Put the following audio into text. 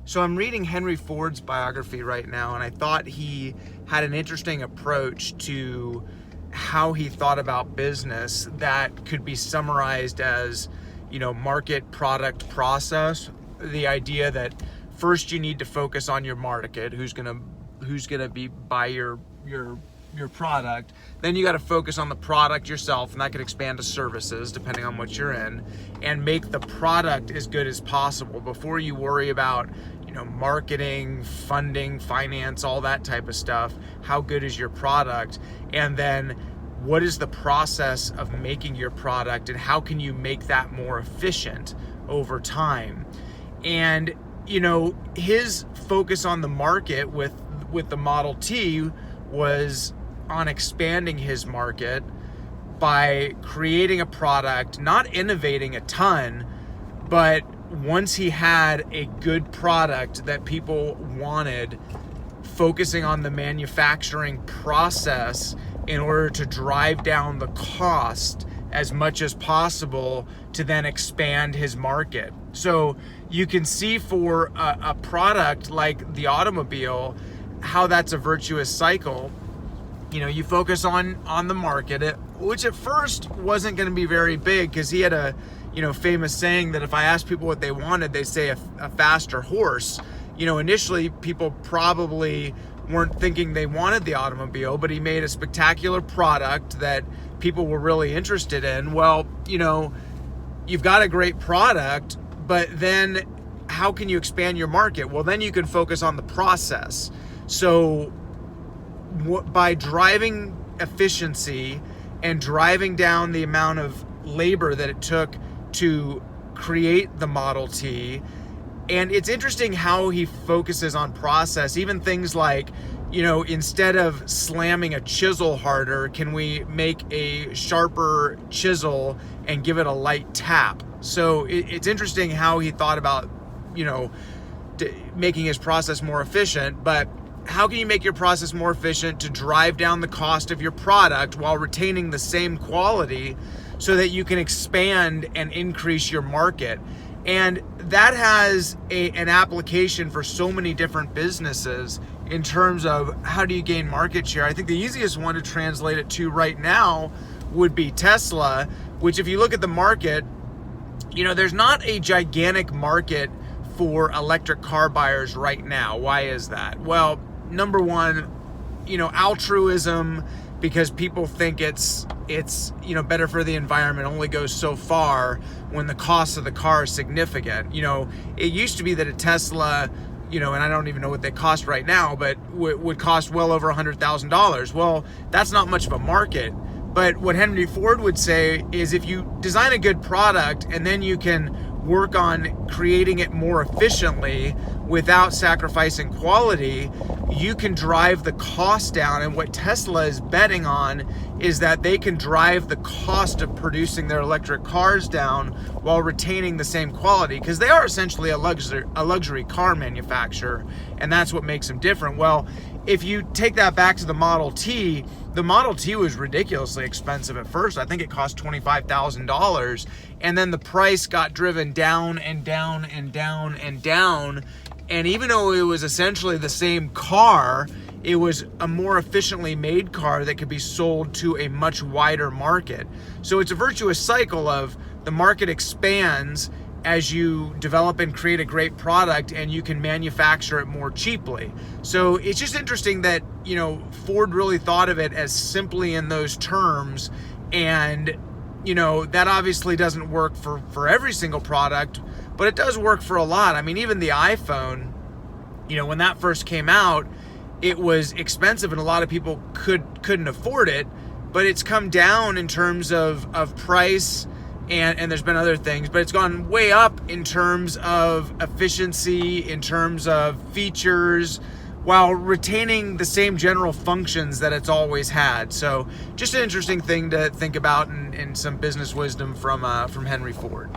So I'm reading Henry Ford's biography right now, and I thought he had an interesting approach to how he thought about business that could be summarized as, market, product, process. The idea that first you need to focus on your market, who's gonna be buy your product. Then you got to focus on the product yourself, and that could expand to services depending on what you're in, and make the product as good as possible before you worry about marketing, funding, finance, all that type of stuff. How good is your product? And then what is the process of making your product, and how can you make that more efficient over time? And his focus on the market with the Model T was on expanding his market by creating a product, not innovating a ton, but once he had a good product that people wanted, focusing on the manufacturing process in order to drive down the cost as much as possible to then expand his market. So you can see for a product like the automobile, how that's a virtuous cycle. You focus on the market, which at first wasn't going to be very big, because he had a famous saying that if I asked people what they wanted, they say a faster horse. Initially people probably weren't thinking they wanted the automobile, but he made a spectacular product that people were really interested in. Well, you've got a great product, but then how can you expand your market? Well, then you can focus on the process. So by driving efficiency and driving down the amount of labor that it took to create the Model T. And it's interesting how he focuses on process, even things like, instead of slamming a chisel harder, can we make a sharper chisel and give it a light tap? So it's interesting how he thought about, making his process more efficient. But how can you make your process more efficient to drive down the cost of your product while retaining the same quality, so that you can expand and increase your market? And that has an application for so many different businesses in terms of how do you gain market share. I think the easiest one to translate it to right now would be Tesla, which, if you look at the market, there's not a gigantic market for electric car buyers right now. Why is that? Well, number one, altruism, because people think it's better for the environment, only goes so far when the cost of the car is significant. It used to be that a Tesla, and I don't even know what they cost right now, but would cost well over $100,000. Well, that's not much of a market. But what Henry Ford would say is, if you design a good product and then you can work on creating it more efficiently without sacrificing quality, you can drive the cost down. And what Tesla is betting on is that they can drive the cost of producing their electric cars down while retaining the same quality, because they are essentially a luxury car manufacturer, and that's what makes them different. Well, if you take that back to the Model T was ridiculously expensive at first. I think it cost $25,000, and then the price got driven down and down and down and down. And even though it was essentially the same car, it was a more efficiently made car that could be sold to a much wider market. So it's a virtuous cycle of the market expands as you develop and create a great product, and you can manufacture it more cheaply. So it's just interesting that, Ford really thought of it as simply in those terms. And, that obviously doesn't work for every single product, but it does work for a lot. I mean, even the iPhone, when that first came out, it was expensive and a lot of people couldn't afford it, but it's come down in terms of price, and there's been other things, but it's gone way up in terms of efficiency, in terms of features, while retaining the same general functions that it's always had. So just an interesting thing to think about, and some business wisdom from Henry Ford.